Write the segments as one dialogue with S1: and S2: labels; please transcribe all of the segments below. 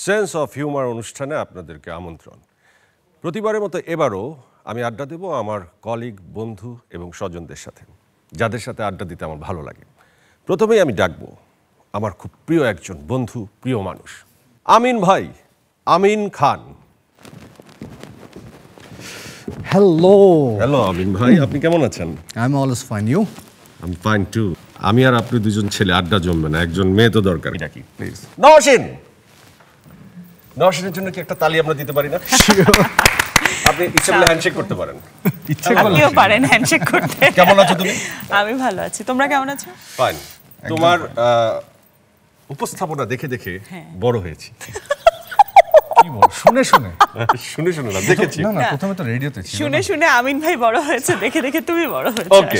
S1: Sense of humour অনুষ্ঠানে আপনাদেরকে আমন্ত্রণ। প্রতিবারের মতো এবারও আমি আড্ডা দেব আমার কলিগ, বন্ধু এবং স্বজনদের সাথে, যাদের সাথে আড্ডা দিতে আমার ভালো লাগে। প্রথমেই আমি ডাকবো আমার খুব প্রিয় একজন বন্ধু, প্রিয় মানুষ, আমিন ভাই, আমিন খান।
S2: হ্যালো
S1: হ্যালো আমিন ভাই, আপনি কেমন আছেন?
S2: I am always fine. You?
S1: I am fine too. আমি আর আপনি দুজন ছেলে আড্ডা জমবে না, একজন মেয়ে তো দরকার। ডাকি প্লিজ। নওশিন, নওশিনের জন্য কি একটা তালি আমরা দিতে পারি না? আপনি ইচ্ছে করলে হ্যান্ডশেক করতে পারেন।
S3: আপনিও পারেন হ্যান্ডশেক করতে।
S1: কেমন আছো তুমি?
S3: আমি ভালো আছি, তোমরা কেমন আছো?
S1: ফাইন। তোমার উপস্থাপনা দেখে দেখে বড় হয়েছি।
S2: কি বল? শুনে শুনে
S1: শুনে শুনে না, দেখেছি।
S2: না না, প্রথমে তো রেডিওতে ছিল।
S3: শুনে শুনে আমিন ভাই বড় হয়েছে, দেখে দেখে তুমি বড় হয়েছো।
S1: ওকে,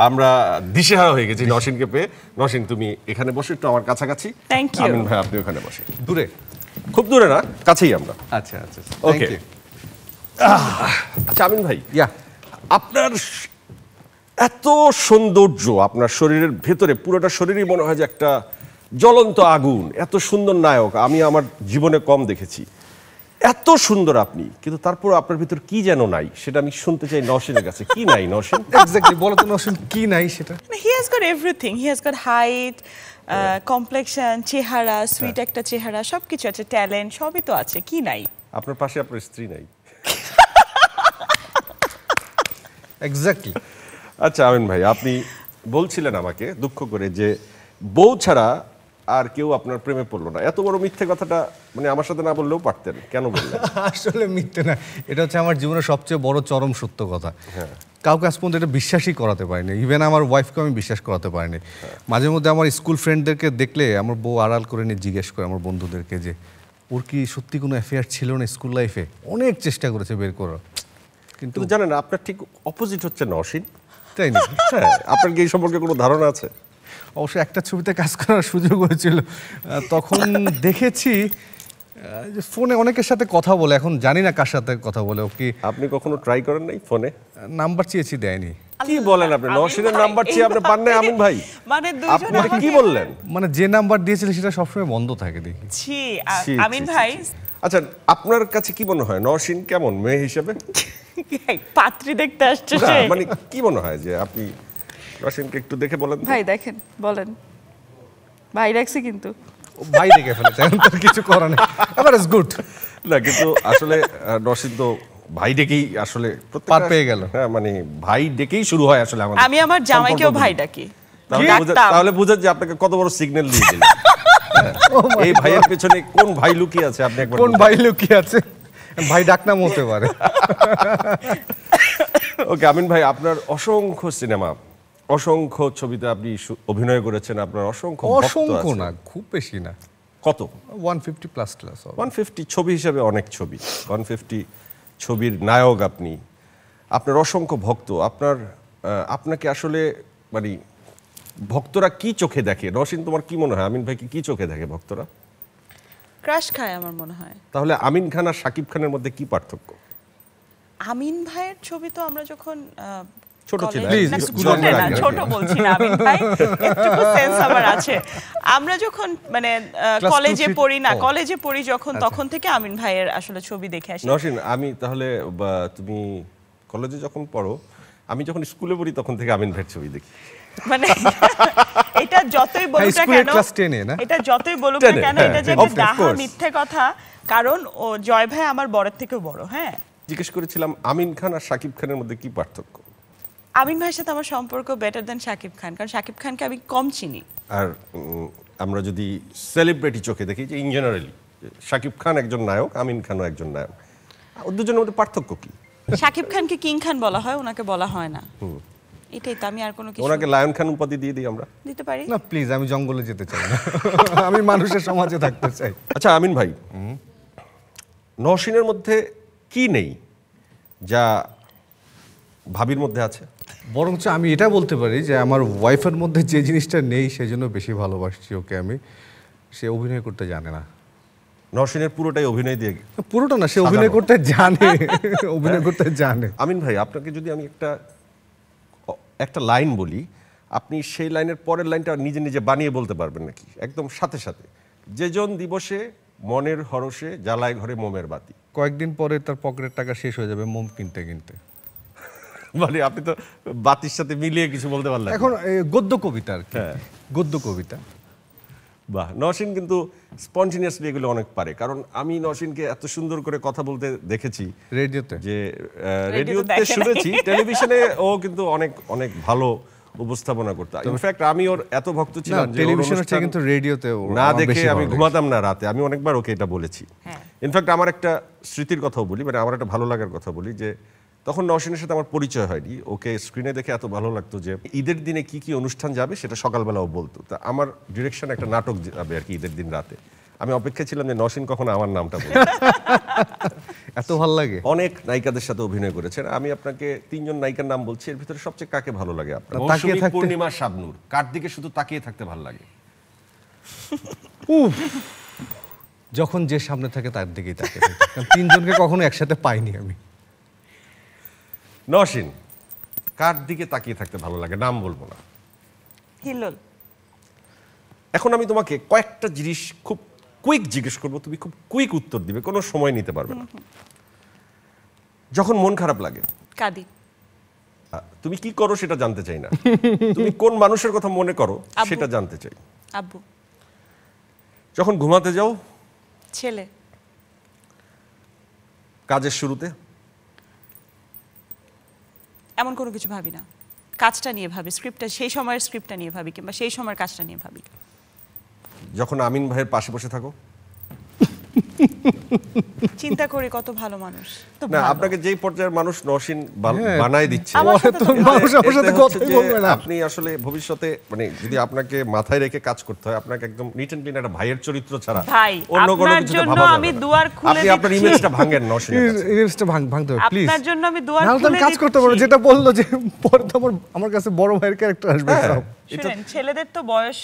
S1: আমরা দিশেহারা হয়ে গেছি নওশিনকে পেয়ে। নওশিন, তুমি এখানে বসো একটু আমার কাছাকাছি।
S3: Thank you.
S1: আমিন ভাই আপনি ওখানে বসে।
S2: দূরে?
S1: খুব দূরে না, কাছেই আমরা।
S2: আচ্ছা আচ্ছা,
S1: ওকে। আচ্ছা আমিন ভাই,
S2: ইয়া,
S1: আপনার এত সৌন্দর্য, আপনার শরীরের ভেতরে পুরোটা শরীরই মনে হয় যে একটা জ্বলন্ত আগুন। এত সুন্দর নায়ক আমি আমার জীবনে কম দেখেছি। এত সুন্দর আপনি, কিন্তু তারপর আপনার ভিতর কি যেন নাই, সেটা আমি শুনতে চাই নওশিনের কাছে। কি নাই নওশিন?
S2: এক্স্যাক্টলি বলো তো নওশিন, কি নাই সেটা?
S3: He has got everything. He has got height, complexion, চেহারা, সুইট একটা চেহারা, সবকিছু আছে, ট্যালেন্ট সবই তো আছে, কি নাই?
S1: আপনার পাশে আপনার স্ত্রী নাই।
S2: এক্স্যাক্টলি।
S1: আচ্ছা আমিন ভাই, আপনি বলছিলেন আমাকে দুঃখ করে যে বউ ছাড়া আর কেউ আপনার প্রেমে পড়লো না। এত বড় মিথ্যে কথাটা মানে আমার সাথে না বললেও পারতেন, কেন বললেন?
S2: আসলে মিথ্যে না, এটা হচ্ছে আমার জীবনের সবচেয়ে বড় চরম সত্য কথা। কাউকে আজ পর্যন্ত এটা বিশ্বাসই করাতে পারিনি, ইভেন আমার ওয়াইফকে আমি বিশ্বাস করাতে পারিনি। মাঝে মধ্যে আমার স্কুল ফ্রেন্ডদেরকে দেখলে আমার বউ আড়াল করে নিয়ে জিজ্ঞেস করে আমার বন্ধুদেরকে যে ওর কি সত্যি কোনো অ্যাফেয়ার ছিল না স্কুল লাইফে। অনেক চেষ্টা করেছে বের করার, কিন্তু
S1: কিন্তু জানেন আপনার ঠিক অপোজিট হচ্ছে নওশিন।
S2: তাই না?
S1: হ্যাঁ, আপনার কি এই সম্পর্কে কোনো ধারণা আছে?
S2: অবশ্যই একটা ছবিতে কাজ করার সুযোগ হয়েছিল, তখন দেখেছি যে ফোনে অনেকের সাথে কথা বলে। এখন জানি না কার সাথে কথা বলে। ও কি
S1: আপনি কখনো ট্রাই করেন নাই ফোনে?
S2: নাম্বার চেয়েছি, দেয়নি।
S1: কি বলেন আপনি? নওশিনের নাম্বার চেয়ে আপনি পান নাই আমিন ভাই?
S3: মানে
S1: আপনি
S3: দুইজন
S1: এটা কি বললেন?
S2: মানে যে নাম্বার দিয়েছিল সেটা সবসময় বন্ধ থাকে দেখি।
S3: ছি,
S1: ছি,
S3: আমিন
S1: ছি,
S3: ভাই
S1: ছি। আচ্ছা, আপনার কাছে কি মনে হয় নওশিন কেমন মেয়ে হিসেবে?
S3: পাত্রী দেখতে আসছে
S1: না,
S3: সে।
S1: মানে কি মনে হয় যে আপনি নওশিনকে একটু দেখে বলেন তো?
S3: ভাই দেখেন, বলেন। ভাই রাখছে কিন্তু।
S2: ও ভাই দেখে ফেলেছে, এখন তার কিছু করার নেই। এবার ইজ গুড।
S1: না, কিন্তু আসলে নওশিন তো ভাই ডেকেই আসলে
S2: পার পেয়ে গেল।
S1: হ্যাঁ, মানে ভাই ডেকেই শুরু হয় আসলে আমাদের।
S3: আমি আমার জামাইকেও ভাই ডাকি।
S1: তাহলে বুঝেন যে আপনাকে কত বড় সিগন্যাল দিয়ে দিলেন। এই ভাইয়ের পেছনে কোন ভাই লুকিয়ে আছে আপনি একবার
S2: কোন ভাই লুকিয়ে আছে? ভাই ডাকনাম হতে পারে।
S1: ওকে আমিন ভাই, আপনার অসংখ্য সিনেমা, অসংখ্য ছবিতে আপনি অভিনয় করেছেন, আপনার অসংখ্য ভক্ত
S2: অসংখ্য
S1: আছে।
S2: না, খুব বেশি না,
S1: কত?
S2: 150 প্লাস প্লাস।
S1: 150 ছবি হিসেবে অনেক ছবি। 150 ছবির নায়ক আপনি, আপনার অসংখ্য ভক্ত। আপনাকে আসলে মানে ভক্তরা কি চোখে দেখে? নওশিন, তোমার কি মনে হয় আমিন ভাইকে কি চোখে দেখে ভক্তরা?
S3: ক্রাশ খায় আমার মনে হয়।
S1: তাহলে আমিন খান আর শাকিব খানের মধ্যে কি পার্থক্য?
S3: আমিন ভাইয়ের ছবি তো আমরা যখন
S1: ছোট ছিল,
S2: Please,
S3: না,
S2: স্কুলে
S3: ছোট না,
S1: আগে।
S3: ছোট বলছি না আমিন ভাই, একটু সেন্স আমার আছে। আমরা যখন মানে
S2: Class
S3: কলেজে
S2: 2, 3
S3: পড়ি না,
S2: ও।
S3: কলেজে পড়ি যখন, তখন থেকে আমিন ভাইয়ের আসলে ছবি দেখে আসি।
S1: নওশিন, আমি তাহলে তুমি কলেজে যখন পড়ো, আমি যখন স্কুলে পড়ি তখন থেকে আমিন ভাইয়ের ছবি দেখি।
S3: মানে এটা যতই বলুক না
S2: স্কুলের
S3: কেন,
S2: ক্লাস 10 এ না?
S3: এটা যতই বলুক না
S1: 10 এ,
S3: কেন,
S1: হ্যাঁ,
S3: এটা যে
S1: of
S3: ডাহা
S1: course.
S3: মিথ্যে কথা, কারণ ও জয় ভাই আমার বড়ের থেকেও বড়। হ্যাঁ,
S1: জিজ্ঞেস করেছিলাম আমিন খান আর শাকিব খানের মধ্যে কি পার্থক্য?
S3: আমিন ভাইয়ের সাথে আমার সম্পর্ক বেটার দেন শাকিব খান, কারণ শাকিব খানকে আমি কম চিনি।
S1: আর আমরা যদি সেলিব্রিটি চোখে দেখি যে ইন জেনারেলি শাকিব খান একজন নায়ক, আমিন খানও একজন নায়ক, ওর দুজনের মধ্যে পার্থক্য কি?
S3: শাকিব খানকে কিং খান বলা হয়, ওনাকে বলা হয় না। এটাই তো, আমি আর কোনো কিছু
S1: ওনাকে লায়ন খান উপাধি দিয়ে দিই আমরা।
S3: দিতে পারি
S2: না প্লিজ, আমি জঙ্গলে যেতে চাই না। আমি মানুষের সমাজে থাকতে চাই।
S1: আচ্ছা আমিন ভাই, নওশিনের মধ্যে কি নেই যা ভাবির মধ্যে আছে?
S2: বরঞ্চ আমি এটা বলতে পারি যে আমার ওয়াইফের মধ্যে যে জিনিসটা নেই সেজন্য বেশি ভালোবাসছি ওকে আমি। সে অভিনয় করতে জানে না।
S1: নওশিনের পুরোটাই অভিনয় দিয়ে।
S2: পুরোটা না, সে অভিনয় করতে জানে, অভিনয় করতে জানে।
S1: আমিন ভাই, আপনাকে যদি আমি একটা লাইন বলি, আপনি সেই লাইনের পরের লাইনটা নিজে নিজে বানিয়ে বলতে পারবেন নাকি? একদম সাথে সাথে। যেজন দিবসে মনের হরষে জ্বালায় ঘরে মোমের বাতি।
S2: কয়েকদিন পরে তার পকেটের টাকা শেষ হয়ে যাবে মোম কিনতে কিনতে।
S1: মানে আপনি তো বাতির সাথে মিলিয়ে কিছু বলতে পারলেন না।
S2: এখন গদ্য কবিতা আর কি,
S1: হ্যাঁ।
S2: গদ্য কবিতা।
S1: বাহ, নওশীন কিন্তু স্পন্টিনিয়াসলি এগুলো অনেক পারে, কারণ আমি নওশীনকে এত সুন্দর করে কথা বলতে দেখেছি
S2: রেডিওতে
S1: যে
S3: রেডিওতে
S1: রেডিওতে
S3: দেখে নাই।
S1: শুনেছি, টেলিভিশনে ও কিন্তু অনেক অনেক ভালো উপস্থাপনা করতো। ইনফ্যাক্ট আমি ওর এত ভক্ত
S2: না,
S1: ছিলাম যে ওর
S2: টেলিভিশনের চেয়ে
S1: অনুষ্ঠান
S2: কিন্তু রেডিওতে
S1: না দেখে আমি ঘুমাতাম না রাতে। আমি অনেকবার ওকে এটা বলেছি।
S3: হ্যাঁ।
S1: ইনফ্যাক্ট আমার একটা স্মৃতির কথাও বলি, মানে আমার একটা ভালো লাগার কথা বলি, যে তখন নওশীনের সাথে আমার পরিচয় হয়নি। ওকে স্ক্রিনে দেখে এত ভালো লাগতো যে ঈদের দিনে কি কি অনুষ্ঠান যাবে সেটা সকালবেলাও বলতো। তা আমার ডিরেকশন একটা নাটক যাবে আর কি ঈদের দিন রাতে। আমি অপেক্ষা ছিলাম যে নওশীন কখন আমার নামটা বলবে।
S2: এত ভালো লাগে।
S1: অনেক নায়িকাদের সাথে অভিনয় করেছেন। আমি আপনাকে 3 জন নায়িকার নাম বলছি, এর ভিতরে সবচেয়ে কাকে ভালো লাগে আপনার?
S2: তাকিয়ে
S1: মৌসুমী,
S2: থাকতে-
S1: পূর্ণিমা, শাবনূর, কার দিকে শুধু তাকিয়ে থাকতে ভালো লাগে?
S2: উফ, যখন যে সামনে থাকে তার দিকেই তাকিয়ে থাকি। কারণ তিনজনকে কখনো একসাথে পাইনি আমি।
S1: নওশীন, কার দিকে তাকিয়ে থাকতে ভালো লাগে? নাম বলবো না।
S3: হিল্লোল।
S1: এখন আমি তোমাকে কয়েকটা জিনিস খুব কুইক জিজ্ঞেস করবো, তুমি খুব কুইক উত্তর দিবে, কোনো সময় নিতে পারবে না। যখন মন খারাপ লাগে
S3: কাদি।
S1: তুমি কি করো সেটা জানতে চাই না, তুমি কোন মানুষের কথা মনে করো
S3: আব্বু।
S1: সেটা জানতে চাই।
S3: আব্বু।
S1: যখন ঘুমাতে যাও,
S3: ছেলে।
S1: কাজের শুরুতে,
S3: এমন কোনো কিছু ভাবি না, কাজটা নিয়ে ভাবি, স্ক্রিপ্টটা, সেই সময়ের স্ক্রিপ্টটা নিয়ে ভাবি, কিংবা সেই সময়ের কাজটা নিয়ে ভাবি।
S1: যখন আমিন ভাইয়ের পাশে বসে থাকো।
S3: চিন্তা করি কত ভালো মানুষ। তো
S1: না,
S3: ভালো।
S1: আপনাকে যেই পর্যায়ের মানুষ নওশীন
S2: হ্যাঁ।
S1: বানায় দিচ্ছে,
S3: আমার
S2: পরে তো
S3: সাথে
S2: মানুষ আমার সাথে
S1: এতে হচ্ছে
S2: কথাই
S1: যে
S2: বলবে না।
S1: আপনি আসলে ভবিষ্যতে মানে যদি আপনাকে মাথায় রেখে কাজ করতে হয়, আপনাকে একদম নিট এন্ড ক্লিন একটা ভাইয়ের চরিত্র ছাড়া
S3: ভাই,
S1: অন্য কোনো
S3: আপনার
S1: কিছুতে
S3: জন্য
S1: ভাবা যাবে
S3: আমি
S1: না।
S3: দুয়ার খুলে
S1: আপনি আপনার
S3: দিচ্ছি।
S1: ইমেজটা ভাঙেন নওশীনের কাছে।
S2: ইমেজটা ভাঙতে হবে প্লিজ।
S3: আপনার জন্য আমি দুয়ার
S2: নাহলে তো
S3: খুলে
S2: আমি কাজ করতে পারবো।
S3: দিচ্ছি।
S2: যেটা বললো যে পরে তো আমার কাছে বড় ভাইয়ের ক্যারেক্টার আসবে
S1: হ্যাঁ।
S2: সব।
S3: শুনেন, ছেলেদের তো বয়স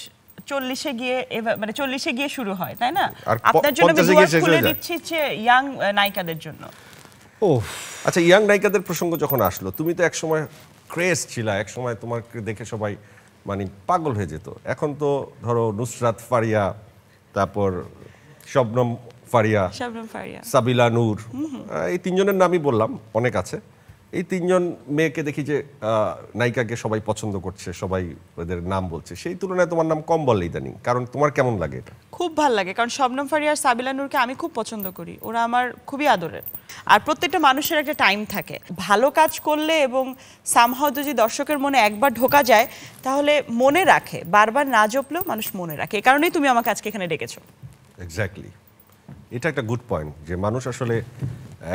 S3: 40-এ গিয়ে মানে 40-এ গিয়ে শুরু হয়, তাই না?
S1: আর
S3: আপনার জন্য আমি
S1: 50-এ গিয়ে
S3: দুয়ার
S1: শেষ
S3: খুলে
S1: হয়ে যায়।
S3: দিচ্ছি যে ইয়াং নায়িকাদের জন্য।
S2: ও
S1: আচ্ছা, ইয়াং নায়িকাদের প্রসঙ্গ যখন আসলো, তুমি তো একসময় ক্রেজ ছিলা, একসময় তোমাকে দেখে সবাই মানে পাগল হয়ে যেত। এখন তো ধরো নুসরাত ফারিয়া, তারপর শবনম ফারিয়া,
S3: শাবনম ফারিয়া।
S1: সাবিলা নূর, এই 3 জনের নামই বললাম, অনেক আছে। এই 3 জন মেয়েকে দেখি যে নায়িকাকে সবাই পছন্দ করছে, সবাই ওদের নাম বলছে। সেই তুলনায় তোমার নাম কম বলে ইদানিং, কারণ তোমার কেমন লাগে এটা?
S3: খুব ভাল লাগে, কারণ শবনম ফারিয়া আর সাবিলা নূরকে আমি খুব পছন্দ করি। ওরা আমার খুবই আদরের। আর প্রত্যেকটা মানুষের একটা টাইম থাকে, ভালো কাজ করলে এবং সামহাও যদি দর্শকের মনে একবার ঢোকা যায় তাহলে মনে রাখে, বারবার না জপলেও মানুষ মনে রাখে। এই কারণেই তুমি আমাকে আজকে এখানে ডেকেছো।
S1: এক্স্যাক্টলি, এটা একটা গুড পয়েন্ট, যে মানুষ আসলে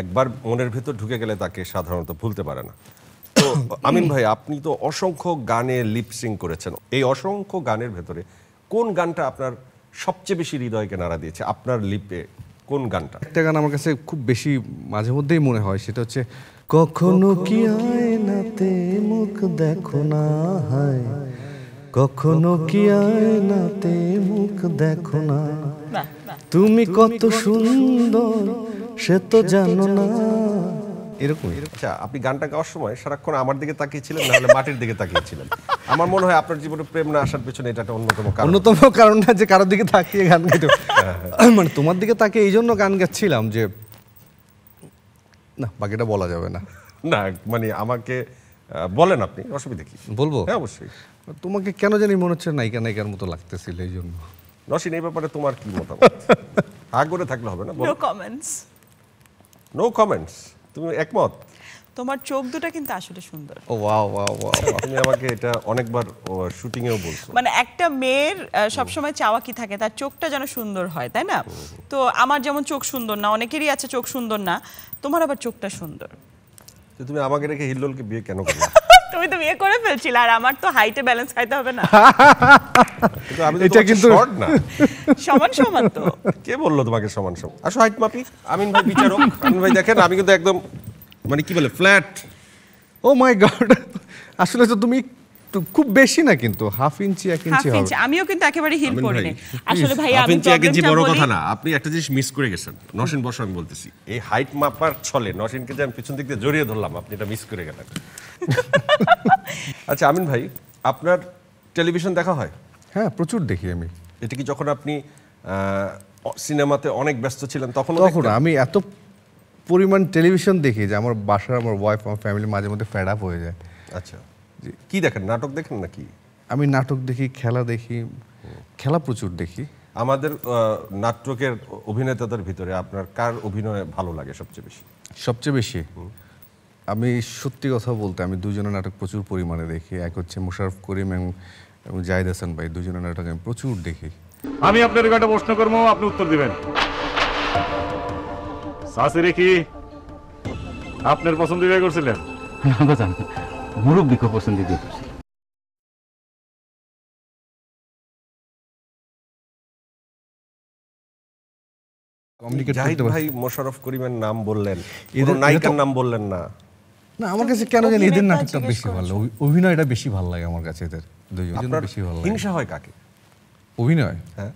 S1: একবার মনের ভেতর ঢুকে গেলে তাকে সাধারণত ভুলতে পারে না। তো আমিন ভাই, আপনি তো অসংখ্য গানে লিপসিং করেছেন। এই অসংখ্য গানের ভেতরে কোন গানটা আপনার সবচেয়ে বেশি হৃদয়কে নাড়া দিয়েছে? আপনার লিপে কোন গানটা?
S2: একটা গান আমার কাছে খুব বেশি মাঝে মধ্যেই মনে হয়, সেটা হচ্ছে কখনো কি আয়নাতে মুখ দেখো না হায়, কখনো কি আয়নাতে মুখ দেখো না,
S3: বাহ, বাহ।
S2: তুমি কত সুন্দর সে তো জানো না। এরকমই।
S1: আচ্ছা, আপনি গানটা গাওয়ার সময় সারাক্ষণ আমার দিকে তাকিয়েছিলেন, নাহলে মাটির দিকে তাকিয়েছিলেন? আমার মনে হয় আপনার জীবনে প্রেম না আসার পেছনে এটা একটা অন্যতম কারণ।
S2: অন্যতম কারণ না যে কারোর দিকে তাকিয়ে গান গাইতো, মানে তোমার দিকে তাকিয়ে এই জন্য গান গাচ্ছিলাম যে, না বাকিটা বলা যাবে না।
S1: না মানে আমাকে বলেন আপনি, অসুবিধা কি?
S2: বলবো?
S1: হ্যাঁ অবশ্যই।
S2: তোমাকে কেন জানি মনে হচ্ছে নায়িকা নায়িকার মতো লাগতেছিল, এই জন্য।
S1: নওশীন, এই ব্যাপারে তোমার কি মতামত? আগ করে থাকলে হবে না,
S3: নো কমেন্টস।
S1: No comments. তুমি একমত?
S3: তোমার চোখ দুটো কিন্তু আসলে সুন্দর।
S2: ও ওয়াও ওয়াও ওয়াও।
S1: তুমি আমাকে এটা অনেকবার শুটিং এও বলছো।
S3: মানে একটা মেয়ের সবসময় চাওয়া কি থাকে, তার চোখটা যেন সুন্দর হয়, তাই না? তো আমার যেমন চোখ সুন্দর না, অনেকেরই আছে চোখ সুন্দর না, তোমার আবার চোখটা সুন্দর।
S1: তো তুমি আমাকে রেখে হিল্লোলকে বিয়ে কেন করলে?
S3: তুমি তো বিয়ে করে ফেলছিলে, আর আমার তো হাইটে ব্যালেন্স খাইতে হবে না।
S1: কিন্তু আমি তো
S2: এটা
S1: এটা কিন্তু
S2: কিন্তু-
S1: শর্ট না।
S3: সমান সমান তো।
S1: কে বললো তোমাকে সমান সমান? আসো হাইট মাপি। আমিন ভাই বিচারক। আমিন ভাই দেখেন, আমি কিন্তু একদম মানে কি বলে ফ্ল্যাট।
S2: ও মাই গড, আসলে তো তুমি খুব বেশি না, কিন্তু হাফ ইঞ্চি 1
S3: হাফ
S2: ইঞ্চি হবে।
S3: ইঞ্চি, আমিও কিন্তু একেবারে হিল
S1: আমিন ভাই,
S3: পরিনি। আসলে ভাই
S1: হাফ
S3: আমি
S1: ইঞ্চি 1 ইঞ্চি
S3: প্রবলেমটা
S1: বড়
S3: বলি,
S1: কথা না। আপনি একটা জিনিস মিস করে গেছেন। নওশীন বসো, আমি বলতেছি, এই হাইট মাপার ছলে নওশীনকে যে আমি পিছন দিক দিয়ে জড়িয়ে ধরলাম, আপনি এটা মিস করে গেলেন। আচ্ছা আমিন ভাই, আপনার টেলিভিশন দেখা হয়?
S2: হ্যাঁ প্রচুর দেখি আমি।
S1: এটা কি যখন আপনি সিনেমাতে অনেক ব্যস্ত ছিলেন তখন?
S2: তখন আমি এত পরিমাণ টেলিভিশন দেখি যে আমার বাসার আমার ওয়াইফ আমার ফ্যামিলি মাঝে মধ্যে ফেড আপ হয়ে যায়।
S1: আচ্ছা, কি দেখেন, নাটক দেখেন নাকি?
S2: আমি নাটক দেখি, খেলা দেখি, খেলা প্রচুর দেখি।
S1: আমাদের নাটকের অভিনেতাদের ভিতরে আপনার কার অভিনয় ভালো লাগে সবচেয়ে বেশি?
S2: সবচেয়ে বেশি আমি সত্যি কথা বলতে আমি দুজনের নাটক প্রচুর পরিমাণে দেখি। এক হচ্ছে মোশাররফ করিম এবং জাহিদ হাসান ভাই, দুজনের নাটক আমি প্রচুর দেখি।
S4: আমি আপনার একটা প্রশ্ন করবো, আপনি উত্তর দিবেন। শাশুড়ি কি আপনার পছন্দ বিয়ে করছিলেন?
S5: মুরব্বীকে পছন্দ দিয়ে করছি।
S1: জাহিদ ভাই মোশাররফ করিমের নাম বললেন,
S2: এদের
S1: নায়িকার নাম বললেন না।
S2: না, আমার কাছে কেন জানি এদের
S3: অভিনেতা
S2: নাটকটা
S3: জিজ্ঞেস
S2: বেশি ভালো লাগে, অভিনয়টা বেশি ভালো লাগে আমার কাছে, এদের দুজনের
S1: আপনার
S2: বেশি ভালো লাগে।
S1: হিংসা হয় কাকে?
S2: অভিনয়
S1: হ্যাঁ,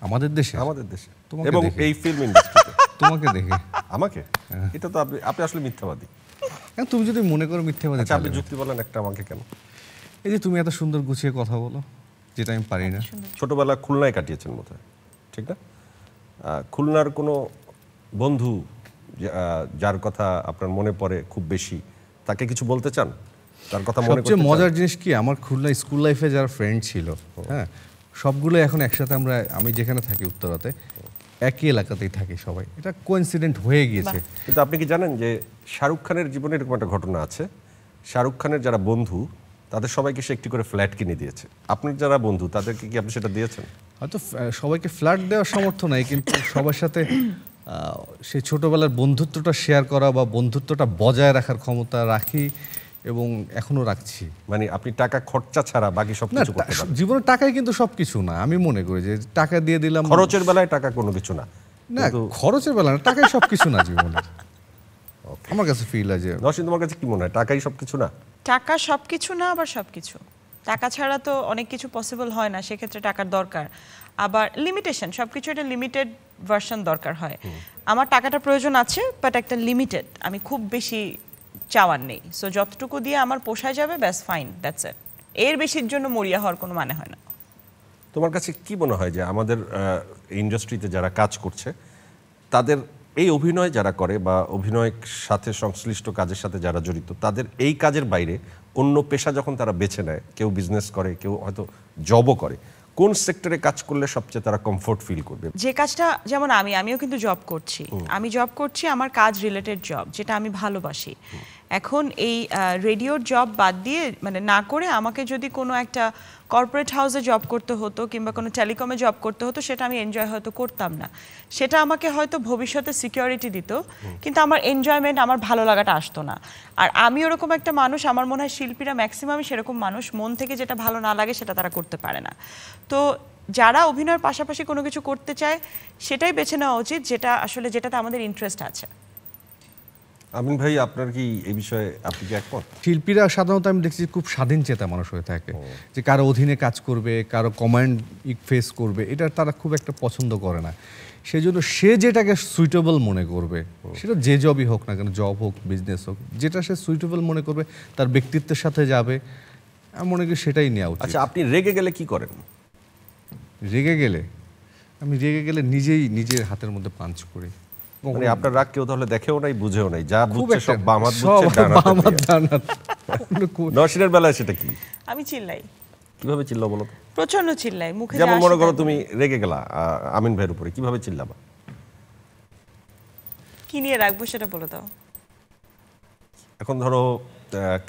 S2: আমাদের দেশে,
S1: আমাদের দেশে
S2: তোমাকে
S1: এবং
S2: দেখে।
S1: এই ফিল্ম ইন্ডাস্ট্রিতে।
S2: তোমাকে দেখে।
S1: আমাকে? এটা তো আপনি আসলে মিথ্যাবাদী।
S2: হ্যাঁ, তুমি যদি মনে করো মিথ্যাবাদী,
S1: আচ্ছা, আপনি
S2: তাহলে
S1: যুক্তি বলেন একটা আমাকে কেন?
S2: এই যে তুমি এত সুন্দর গুছিয়ে কথা বলো, যেটা আমি পারি না।
S1: ছোটবেলা খুলনায় কাটিয়েছেন বোধহয়, ঠিক না? খুলনার কোনো বন্ধু যার কথা আপনার মনে পড়ে খুব বেশি, তাকে কিছু বলতে চান? তার কথা মনে
S2: সবচেয়ে
S1: করতে
S2: মজার
S1: চান?
S2: জিনিস কি, আমার খুলনা স্কুল লাইফে যারা ফ্রেন্ড ছিল, হ্যাঁ, সবগুলো এখন একসাথে আমি যেখানে থাকি উত্তরাতে, একই এলাকাতেই থাকি সবাই। এটা কোইন্সিডেন্ট হয়ে গিয়েছে।
S1: কিন্তু আপনি কি জানেন যে শাহরুখ খানের জীবনে এরকম একটা ঘটনা আছে? শাহরুখ খানের যারা বন্ধু তাদের সবাইকে সে একটি করে ফ্ল্যাট কিনে দিয়েছে। আপনার যারা বন্ধু তাদেরকে কি আপনি সেটা দিয়েছেন?
S2: হয়তো সবাইকে ফ্ল্যাট দেওয়ার সামর্থ্য নাই, কিন্তু সবার সাথে সেই ছোটবেলার বন্ধুত্বটা শেয়ার করা বা বন্ধুত্বটা বজায় রাখার ক্ষমতা রাখি এবং এখনো রাখছি।
S1: মানে আপনি টাকা খরচা ছাড়া বাকি সব
S2: না,
S1: কিছু করতে পারেন?
S2: জীবনের টাকাই কিন্তু সবকিছু না। আমি মনে করি যে টাকা দিয়ে দিলাম,
S1: খরচের বেলায় টাকা কোনো কিছু না।
S2: না,
S1: কিন্তু-
S2: খরচের বেলা না, টাকাই সবকিছু না জীবনে। আমার কাছে ফিল হয় যে
S1: নসীন, তোমার কাছে কি মনে হয় টাকাই সবকিছু না?
S3: টাকা সবকিছু না, আবার সবকিছু। টাকা ছাড়া তো অনেক কিছু পসিবল হয় না, সেক্ষেত্রে টাকার দরকার। আবার লিমিটেশন, সবকিছু একটা লিমিটেড ভার্সন দরকার হয়। আমার টাকাটা প্রয়োজন আছে, বাট একটা লিমিটেড, আমি খুব বেশি চাওয়ার নেই। সো যতটুকু দিয়ে আমার পোষায় যাবে, ব্যাস, ফাইন, দ্যাটস ইট। এর বেশির জন্য মরিয়া হওয়ার কোনো মানে হয় না।
S1: তোমার কাছে কি মনে হয় যে আমাদের ইন্ডাস্ট্রিতে যারা কাজ করছে তাদের এই অভিনয় যারা করে বা অভিনয়ের সাথে সংশ্লিষ্ট কাজের সাথে যারা জড়িত, তাদের এই কাজের বাইরে অন্য পেশা যখন তারা বেছে নেয়, কেউ বিজনেস করে, কেউ হয়তো জবও করে, কোন সেক্টরে কাজ করলে সবচেয়ে তারা কমফোর্ট ফিল করবে?
S3: যে কাজটা, যেমন আমিও কিন্তু জব করছি, আমি জব করছি, আমার কাজ রিলেটেড জব, যেটা আমি ভালোবাসি। এখন এই রেডিওর জব বাদ দিয়ে, মানে না করে, আমাকে যদি কোনো একটা কর্পোরেট হাউসে জব করতে হতো কিংবা কোনো টেলিকমে জব করতে হতো, সেটা আমি এনজয় হয়তো করতাম না। সেটা আমাকে হয়তো ভবিষ্যতে সিকিউরিটি দিত, কিন্তু আমার এনজয়মেন্ট, আমার ভালো লাগাটা আসতো না। আর আমি ওরকম একটা মানুষ, আমার মনে হয় শিল্পীরা ম্যাক্সিমামই সেরকম মানুষ, মন থেকে যেটা ভালো না লাগে সেটা তারা করতে পারে না। তো যারা অভিনয়ের পাশাপাশি কোনো কিছু করতে চায়, সেটাই বেছে নেওয়া উচিত যেটাতে আমাদের ইন্টারেস্ট আছে।
S1: আমিন ভাই, আপনার কি এই বিষয়ে আপনি কি একমত?
S2: শিল্পীরা সাধারণত আমি দেখছি খুব স্বাধীন চেতা মানুষ হয়ে থাকে, যে কারো অধীনে কাজ করবে, কারো কমান্ড ফেস করবে, এটা তারা খুব একটা পছন্দ করে না। সেই জন্য সে যেটাকে সুইটেবল মনে করবে, সেটা যে জবই হোক না কেন, জব হোক, বিজনেস হোক, যেটা সে সুইটেবল মনে করবে, তার ব্যক্তিত্বের সাথে যাবে, আমি মনে করি সেটাই নেওয়া উচিত।
S1: আচ্ছা, আপনি রেগে গেলে কি করেন?
S2: আমি রেগে গেলে নিজের হাতের মধ্যে পাঞ্চ করি।
S1: মানে আপনার রাগ কেউ তাহলে দেখেও নাই, বুঝেও নাই, যা
S2: খুব
S1: বুঝছে
S2: একটা
S1: সব বাম হাত
S2: সব
S1: বুঝছে, ডান হাতে
S2: বাম হাত,
S1: দিয়ে।
S2: ডান হাত।
S1: নসীনের বেলায় সেটা কি?
S3: আমি চিল্লাই,
S1: কিভাবে চিল্লাও বলো তো?
S3: প্রচন্ড চিল্লাই, মুখে যা
S1: যেমন
S3: আসে
S1: মনে করো
S3: তাই
S1: তুমি
S3: বলি।
S1: রেগে গেলা আমিন ভাইয়ের উপরে, কিভাবে চিল্লাবা?
S3: কি নিয়ে রাখবো সেটা বলে দাও।
S1: এখন ধরো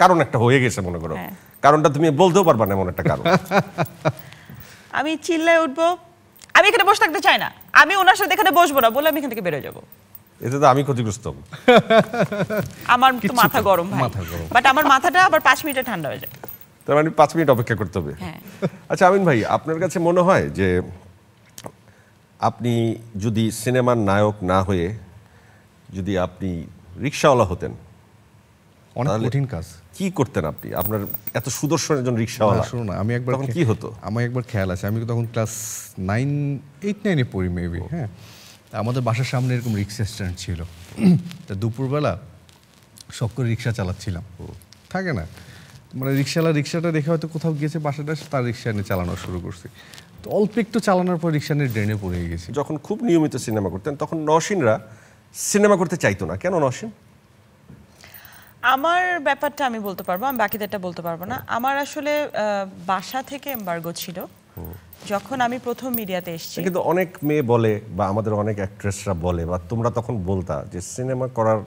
S1: কারণ একটা হয়ে গেছে মনে করো,
S3: হ্যাঁ।
S1: কারণটা তুমি বলতেও পারবা না, এমন একটা কারণ।
S3: আমি চিল্লায় উঠবো, আমি এখানে বসে থাকতে চাই না, আমি ওনার সাথে এখানে বসবো না বলে আমি এখান থেকে বেরোয় যাবো।
S1: এতে তো আমি ক্ষতিগ্রস্ত হব।
S3: আমার তো মাথা গরম ভাই,
S2: মাথা গরম।
S3: বাট আমার মাথাটা আবার 5 মিনিটে ঠান্ডা হয়ে যায়।
S1: তার মানে 5 মিনিট অপেক্ষা করতে হবে।
S3: হ্যাঁ।
S1: আচ্ছা আমিন ভাই, আপনার কাছে মনে হয় যে আপনি যদি সিনেমার নায়ক না হয়ে যদি আপনি রিক্সাওয়ালা হতেন,
S2: অনেক
S1: তাহলে
S2: কঠিন কাজ।
S1: কি করতেন আপনি? আপনার এত সুদর্শন একজন রিক্সাওয়ালা,
S2: শোনো না, আমি একবার
S1: তখন কি হতো?
S2: আমার একবার খেয়াল আছে, আমি তখন ক্লাস 8-9-এ পড়ি মেবি। হ্যাঁ, আমাদের বাসার সামনে এরকম রিক্সা স্ট্যান্ড ছিল। তা দুপুরবেলা শখ করে রিক্সা চালাচ্ছিলাম, থাকে না, মানে রিক্সাটা দেখে হয়তো কোথাও গিয়েছে বাসাটা, তার রিক্সা নিয়ে চালানো শুরু করছি। তো অল্প একটু চালানোর পর রিক্সা নিয়ে ড্রেনে পড়ে গেছি।
S1: যখন খুব নিয়মিত সিনেমা করতেন তখন নওশিনরা সিনেমা করতে চাইতো না, কেন নওশিন?
S3: আমার ব্যাপারটা আমি বলতে পারবো, আমি বাকিদেরটা বলতে পারবো না। আমার আসলে বাসা থেকে এমবার্গো ছিল যখন আমি প্রথম মিডিয়াতে এসেছি।
S1: কিন্তু অনেক মেয়ে বলে বা আমাদের অনেক অ্যাক্ট্রেসরা বলে বা তোমরা তখন বলতা যে সিনেমা করার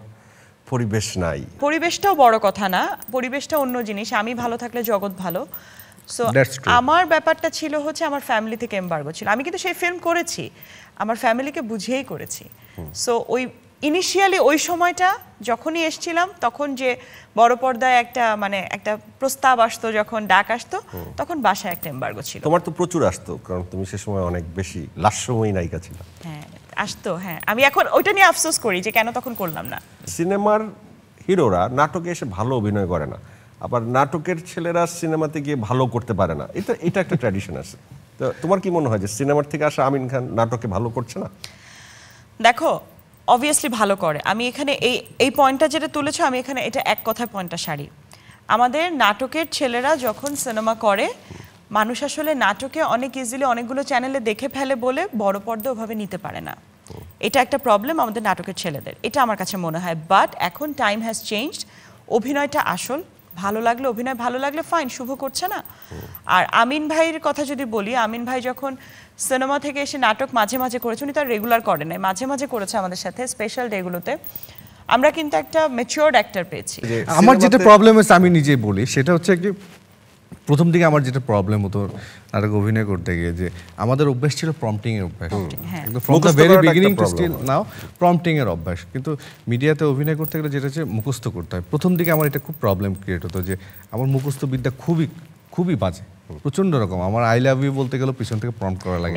S1: পরিবেশ নাই।
S3: পরিবেশটাও বড় কথা না, পরিবেশটা অন্য জিনিস, আমি ভালো থাকলে জগৎ ভালো। So
S2: That's true.
S3: আমার ব্যাপারটা ছিল হচ্ছে আমার ফ্যামিলি থেকে এমবার্গো ছিল। আমি কিন্তু সেই ফিল্ম করেছি আমার ফ্যামিলিকে বুঝিয়েই করেছি। সো ওই ইনিশিয়ালি ওই সময়টা যখনই এসেছিলাম তখন যে বড় পর্দায় একটা মানে একটা প্রস্তাব আসতো, যখন ডাক আসতো, তখন বাসায় একটা এমবার্গো ছিল।
S1: তোমার তো প্রচুর আসতো, কারণ তুমি সে সময় অনেক বেশি লাস্যময়ী নায়িকা ছিল।
S3: হ্যাঁ আসতো, হ্যাঁ। আমি এখন ওইটা নিয়ে আফসোস করি যে কেন তখন করলাম না।
S1: সিনেমার হিরোরা নাটকে এসে ভালো অভিনয় করে না, আবার নাটকের ছেলেরা সিনেমাতে গিয়ে ভালো করতে পারে না, এটা একটা ট্র্যাডিশন আছে। তো তোমার কি মনে হয় যে সিনেমার থেকে আসা আমিন খান নাটকে ভালো করছে না?
S3: দেখো অবভিয়াসলি ভালো করে। আমি এখানে এই পয়েন্টটা যেটা তুলেছো, আমি এখানে এটা এক কথায় পয়েন্টটা সারি। আমাদের নাটকের ছেলেরা যখন সিনেমা করে, মানুষ আসলে নাটকে অনেক ইজিলি অনেকগুলো চ্যানেলে দেখে ফেলে বলে বড় পর্দা ওভাবে নিতে পারে না। এটা একটা প্রবলেম আমাদের নাটকের ছেলেদের, এটা আমার কাছে মনে হয়। বাট এখন টাইম হ্যাজ চেঞ্জড, অভিনয়টা আসল, ভালো লাগলে অভিনয় ভালো লাগলে ফাইন, শুভ করছে না। আর আমিন ভাইয়ের কথা যদি বলি, আমিন ভাই যখন সিনেমা থেকে এসে নাটক মাঝে মাঝে করেছে, উনি তার রেগুলার করেন নাই, মাঝে মাঝে করেছে আমাদের সাথে স্পেশাল ডেগুলোতে। আমরা কিন্তু একটা ম্যাচিওরড অ্যাক্টর পেয়েছি।
S2: আমার যেটা প্রবলেম হচ্ছে আমি নিজেই বলি, সেটা হচ্ছে কি প্রথম দিকে আমার যেটা প্রবলেম হতো নাটক অভিনয় করতে গিয়ে, যে আমাদের অভ্যাস ছিল প্রম্পটিং এর অভ্যাস,
S3: হ্যাঁ।
S2: একদম ফ্রম দ্য
S1: মুখস্থ
S2: ভেরি
S1: করাটা একটা
S2: beginning to
S1: problem
S2: still now prompting এর অভ্যাস। কিন্তু মিডিয়াতে অভিনয় করতে গেলে যেটা হচ্ছে মুখস্থ করতে হয়। প্রথম দিকে আমার এটা খুব প্রবলেম ক্রিয়েট হতো যে আমার মুখস্থ বিদ্যা খুবই খুবই বাজে, প্রচন্ড রকম। আমার আই লাভ ইউ বলতে গেলে পিছন থেকে প্রম্পট করা লাগে,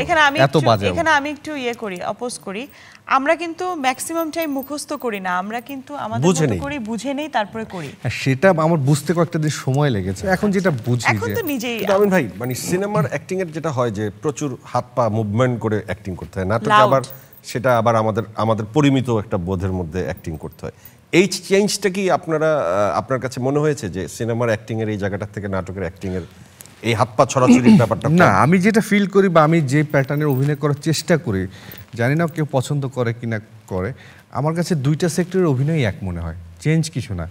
S2: এত বাজে।
S3: এখানে আমি একটু ইয়ে করি, অপোজ করি। আমরা কিন্তু ম্যাক্সিমাম টাইম মুখস্থ করি না, আমরা কিন্তু আমাদের
S1: বুঝে
S3: মতো
S1: নেই।
S3: করি, বুঝে নেই, তারপরে করি।
S2: হ্যাঁ, সেটা আমার বুঝতে কয়েকটা দিন সময় লেগেছে। এখন যেটা বুঝি
S3: এখন
S2: যে
S3: তো নিজেই
S1: কিন্তু আমিন ভাই, মানে সিনেমার অ্যাক্টিং এর যেটা হয় যে প্রচুর হাত পা মুভমেন্ট করে অ্যাক্টিং করতে হয়, নাটকে
S3: Loud.
S1: আবার সেটা আবার আমাদের পরিমিত একটা বোধের মধ্যে অ্যাক্টিং করতে হয়। এই চেঞ্জটা কি আপনার কাছে মনে হয়েছে যে সিনেমার অ্যাক্টিং এর এই জায়গাটা থেকে নাটকের অ্যাক্টিং এর এই হাত পা ছড়াছড়ির ব্যাপারটা
S2: না, আমি যেটা ফিল করি বা আমি যে প্যাটার্নের অভিনয় করার চেষ্টা করি, জানি না কেউ পছন্দ করে কি না করে, আমার কাছে দুইটা সেক্টরের অভিনয় এক মনে হয়, চেঞ্জ কিছু না।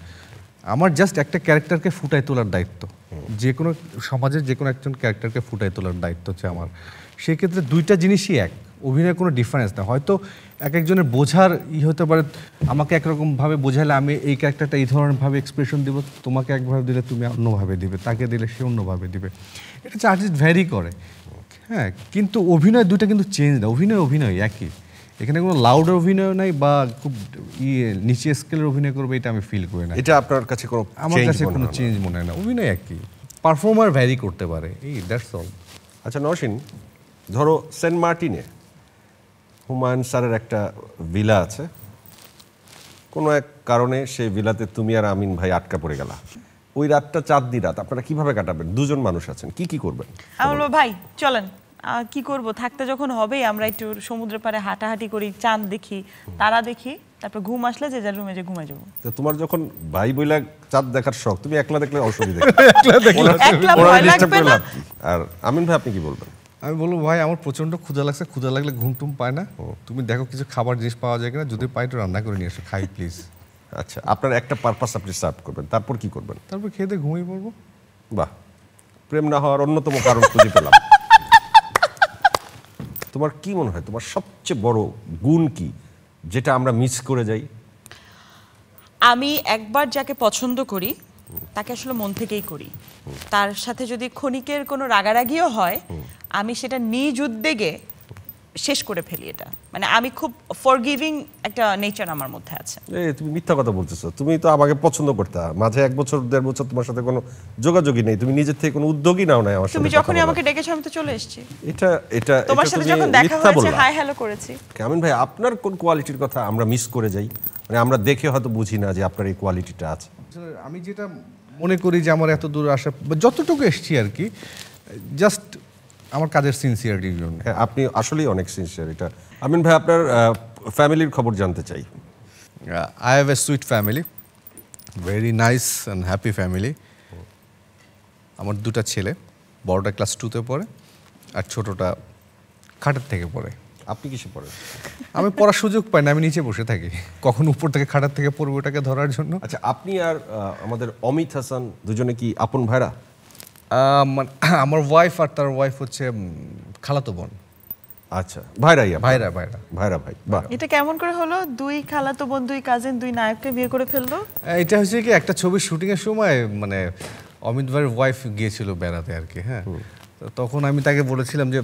S2: আমার জাস্ট একটা ক্যারেক্টারকে ফুটাই তোলার দায়িত্ব, যে কোনো সমাজের যে কোনো একজন ক্যারেক্টারকে ফুটাই তোলার দায়িত্ব হচ্ছে আমার। সেক্ষেত্রে দুইটা জিনিসই এক, অভিনয়ের কোনো ডিফারেন্স না। হয়তো এক একজনের বোঝার হতে পারে, আমাকে একরকমভাবে বোঝালে আমি এই ক্যারেক্টারটা এই ধরনেরভাবে এক্সপ্রেশন দিব, তোমাকে একভাবে দিলে তুমি অন্যভাবে দিবে, তাকে দিলে সে অন্যভাবে দিবে। এটা হচ্ছে আর্টিস্ট ভ্যারি করে, হ্যাঁ। কিন্তু অভিনয় দুইটা কিন্তু চেঞ্জ না, অভিনয় একই। এখানে কোনো লাউডের অভিনয় নাই বা খুব নিচে স্কেলের অভিনয় করবে, এটা আমি ফিল করি না।
S1: এটা আপনার কাছে কোনো
S2: আমার
S1: change
S2: কাছে
S1: মনে
S2: কোনো
S1: হয় না?
S2: চেঞ্জ মনে হয় না, অভিনয় একই, পারফর্মার ভ্যারি করতে পারে, এই দ্যাটস অল।
S1: আচ্ছা নওশিন, ধরো সেন্ট মার্টিনে হুমায়ুন স্যারের একটা ভিলা আছে, কোনো এক কারণে সেই ভিলাতে তুমি আর আমিন ভাই আটকা পড়ে গেলা। ওই রাতটা চাঁদনি রাত, আপনারা কিভাবে কাটাবেন? দুজন মানুষ আছেন, কি করবেন?
S3: আমি বলবো ভাই চলেন, কি করব, থাকতে যখন হবেই আমরা একটু সমুদ্রের পাড়ে হাঁটাহাঁটি করি, চাঁদ দেখি, তারা দেখি, তারপর ঘুম আসলে যে যার রুমে যে ঘুমাই যাবো।
S1: তো তোমার যখন ভাই বইলা চাঁদ দেখার শখ, তুমি একলা দেখলে অসুবিধা
S3: একলা ভয় লাগবে না?
S1: আর আমিন ভাই আপনি কি বলবেন?
S2: আমি বলবো ভাই আমার প্রচন্ড ক্ষুধা লাগছে, ক্ষুধা লাগলে ঘুম টুম পায় না, তুমি দেখো কিছু খাবার জিনিস পাওয়া যায় কিনা, যদি পাই একটু রান্না করে নিয়ে এসো, খাই প্লিজ।
S1: আচ্ছা, আপনার একটা পারপাস আপনি সার্ভ করবেন, তারপর কি করবেন?
S2: তারপর খেয়ে দিয়ে ঘুমিয়ে পড়বো।
S1: বাহ, প্রেম না হওয়ার অন্যতম কারণ খুঁজে পেলাম। তোমার কি মনে হয় তোমার সবচেয়ে বড় গুণ কি, যেটা আমরা মিস করে যাই?
S3: আমি একবার যাকে পছন্দ করি তাকে আসলে মন থেকেই করি। তার সাথে যদি ক্ষণিকের কোনো রাগারাগিও হয়, আমি সেটা নিজ উদ্যোগে শেষ করে ফেলি। এটা মানে আমি খুব ফরগিভিং একটা নেচার আমার মধ্যে আছে।
S1: তুমি মিথ্যা কথা বলতেছো, তুমি তো আমাকে পছন্দ করতে, মাঝে 1 বছর 1.5 বছর তোমার সাথে কোনো যোগাযোগই নেই, তুমি নিজের থেকে কোনো উদ্যোগই নাও নাই আমার সাথে।
S3: তুমি
S1: কথা
S3: যখনই
S1: বলার।
S3: আমাকে ডেকেছো আমি তো চলে এসেছি।
S1: এটা এটা
S3: তোমার
S1: এটা
S3: সাথে
S1: তুমি
S3: যখন দেখা
S1: মিথ্যা
S3: হয়েছে
S1: বললা।
S3: হাই হ্যালো করেছি।
S1: কেমন ভাই, আপনার কোন কোয়ালিটির কথা আমরা মিস করে যাই? মানে আমরা দেখে হয়তো বুঝি না যে আপনার এই কোয়ালিটিটা আছে।
S2: আমি যেটা মনে করি যে আমার এত দূর আসা বা যতটুকু এসছি আর কি, জাস্ট আমার কাজের সিনসিয়ারিটির জন্য।
S1: হ্যাঁ, আপনি আসলেই অনেক সিনসিয়ার। এটা আমিন ভাই, আপনার ফ্যামিলির খবর জানতে চাই।
S2: I have a sweet family, very nice and happy family. আমার দুটা ছেলে, বড়টা ক্লাস 2-তে পড়ে আর ছোটটা খাটের থেকে পড়ে।
S1: আপনি কিসে পড়েন?
S2: আমি পড়ার সুযোগ পাই না, আমি নিচে বসে থাকি, কখন উপর থেকে খাটের থেকে পড়বো ওটাকে ধরার জন্য।
S1: আচ্ছা, আপনি আর আমাদের অমিত হাসান দুজনে কি আপন ভাইরা?
S2: আমার ওয়াইফ আর তার ওয়াইফ হচ্ছে খালাতো বোন।
S1: আচ্ছা, ভাইরাই আপনারা?
S2: ভাইরা ভাইরা
S1: ভাইরা ভাই, বাহ।
S3: এটা কেমন করে হলো? দুই খালাতো বোন, দুই কাজিন, দুই নায়ককে বিয়ে করে ফেললো?
S2: এটা হচ্ছে কি একটা ছবির শুটিংয়ের সময় মানে অমিত ভাইয়ের ওয়াইফ গিয়েছিল বেড়াতে আর কি, হ্যাঁ। তো তখন আমি তাকে বলেছিলাম যে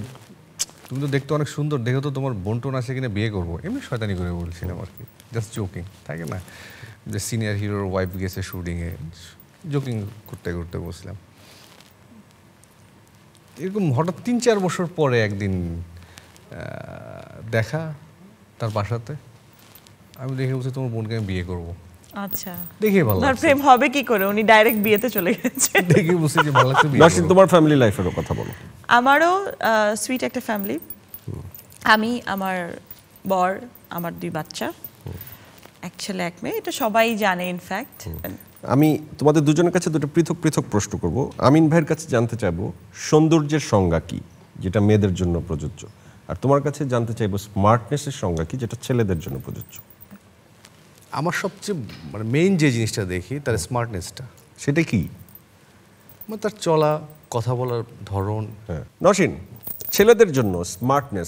S2: তুমি তো দেখতে অনেক সুন্দর, দেখে তো তোমার বোন টোন আছে কিনা বিয়ে করবো, এমনি শয়তানি করে বলছিলাম আর কি, জাস্ট জোকিং থাকে না যে সিনিয়র হিরোর ওয়াইফ গেছে শুটিংয়ে, জোকিং করতে করতে বসলাম। এরকম হঠাৎ ৩-৪ বছর পরে একদিন দেখা তার বাসাতে, আমি দেখে বলছি তোমার বোনকে আমি বিয়ে করবো।
S3: আচ্ছা,
S2: দেখে ভালো
S3: ধর
S2: লাগছে।
S3: প্রেম হবে কি করে? উনি ডাইরেক্ট বিয়েতে চলে গেছে।
S2: দেখে বুঝছি যে ভালো লাগছে, বিয়ে
S1: নসীন,
S2: করবো।
S1: তোমার ফ্যামিলি লাইফেরও কথা বলো।
S3: আমারও সুইট একটা ফ্যামিলি। আমি, আমার বর, আমার 2 বাচ্চা, এক ছেলে এক মেয়ে, এটা সবাই জানে ইনফ্যাক্ট।
S1: আমি তোমাদের দুজনের কাছে দুটো পৃথক পৃথক প্রশ্ন করব। আমিন ভাইয়ের কাছে জানতে চাইবো সৌন্দর্যের সংজ্ঞা কি, যেটা মেয়েদের জন্য প্রযোজ্য, আর তোমার কাছে জানতে চাইবো স্মার্টনেসের সংজ্ঞা কি, যেটা ছেলেদের জন্য প্রযোজ্য।
S2: আমার সবচেয়ে মানে মেইন যে জিনিসটা দেখি তার স্মার্টনেসটা,
S1: সেটা কি?
S2: মানে তার চলা, কথা বলার ধরন।
S1: হ্যাঁ, নসীন, ছেলেদের জন্য স্মার্টনেস,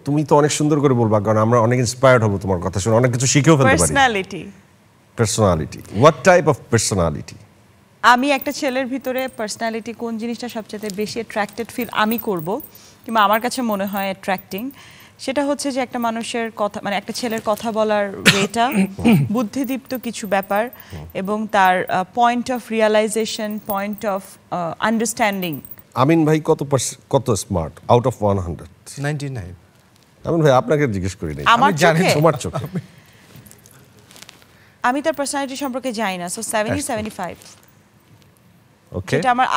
S1: তুমি তো অনেক সুন্দর করে বলবা, কারণ আমরা অনেক ইন্সপায়ার্ড হব তোমার কথা শুনে, অনেক কিছু শিখেও ফেলতে পারি।
S3: Personality.
S1: Personality, what type of personality?
S3: আমি একটা ছেলের ভিতরে পার্সোনালিটি কোন জিনিসটা সবচেয়ে বেশি অ্যাট্রাক্টেড ফিল আমি করব, কিংবা আমার কাছে মনে হয় অ্যাট্রাক্টিং, সেটা হচ্ছে যে একটা মানুষের কথা, মানে একটা ছেলের কথা বলার ওয়েটা, বুদ্ধিদীপ্ত কিছু ব্যাপার, এবং তার point of realisation, point of understanding.
S1: Amin ভাই কত স্মার্ট আউট অফ 100?
S2: 99।
S1: আমিন ভাই আপনাকে জিজ্ঞেস করি নাই,
S3: আমার
S1: আমি জানি
S3: চোখে?
S1: তোমার চোখে।
S3: আমি তার পার্সোনালিটি সম্পর্কে জানি না, সো 70-75,
S1: ওকে,
S3: যেটা আমার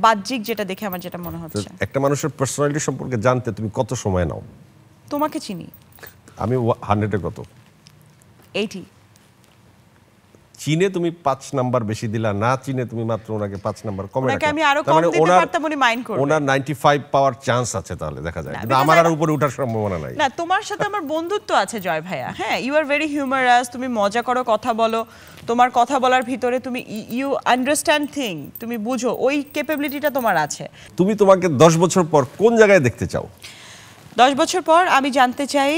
S3: বাহ্যিক যেটা দেখে আমার যেটা মনে হচ্ছে।
S1: একটা মানুষের পার্সোনালিটি সম্পর্কে জানতে তুমি কত সময় নাও?
S3: তোমাকে চিনি।
S1: আমি 100-এ কত?
S3: 80।
S1: চিনে তুমি 5 নাম্বার বেশি দিলা, না চিনে তুমি মাত্র ওনাকে 5 নাম্বার কমে
S3: ওনাকে
S1: রাখলা।
S3: আমি আরো
S1: তার
S3: কম
S1: মানে
S3: দিতে
S1: ওনার-
S3: পারতাম, উনি মাইন্ড করবে।
S1: ওনার 95 পাওয়ার চান্স আছে, তাহলে দেখা যায়,
S3: না,
S1: কিন্তু
S3: because
S1: আমার আর উপরে ওঠার সম্ভাবনা নাই।
S3: না, তোমার সাথে আমার বন্ধুত্ব আছে জয় ভাইয়া। হ্যাঁ, ইউ আর ভেরি হিউমারাস, তুমি মজা করো, কথা বলো, তোমার কথা বলার ভিতরে তুমি ইউ আন্ডারস্ট্যান্ড থিং, তুমি বুঝো, ওই ক্যাপাবিলিটিটা তোমার আছে।
S1: তুমি তোমাকে 10 বছর পর কোন জায়গায় দেখতে চাও?
S3: 10 বছর পর আমি জানতে চাই,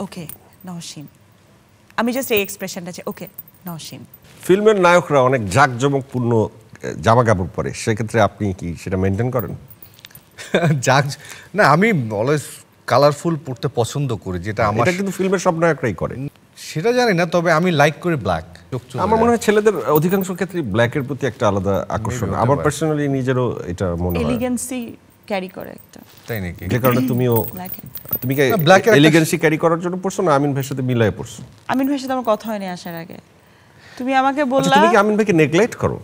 S3: ওকে নওশীন, আমি জাস্ট এই এক্সপ্রেশনটা চাই, ওকে নওশীন।
S1: ফিল্মের নায়করা অনেক জাঁকজমকপূর্ণ জামা কাপড় পরে, সেক্ষেত্রে আপনি কি সেটা মেনটেন করেন?
S2: যাক, না আমি অলওয়েজ কালারফুল পড়তে পছন্দ করি, যেটা আমার
S1: এটা কিন্তু ফিল্মের সব নায়করাই করে।
S2: সেটা জানি না, তবে আমি লাইক করি ব্ল্যাক।
S1: আমার মনে হয় ছেলেদের অধিকাংশ ক্ষেত্রে ব্ল্যাকের প্রতি একটা আলাদা আকর্ষণ,
S2: হতে
S1: আমার
S2: পারে।
S1: পার্সোনালি নিজেরও এটা মনে হয়,
S3: এলিগেন্সি ক্যারি করে একটা
S2: তাই নাকি?
S1: যে কারণে তুমিও
S3: ব্ল্যাকে।
S1: তুমি কি
S2: না, black এর একটা-
S1: এলিগেন্সি ক্যারি করার জন্য পড়ছো, না আমিন ভাইয়ের সাথে মিলাই পড়ছো?
S3: আমিন ভাইয়ের সাথে আমার কথা হয়নি আসার আগে, তুমি আমাকে
S1: আচ্ছা,
S3: বললা।
S1: তুমি কি আমিন ভাইকে নেগলেক্ট করো?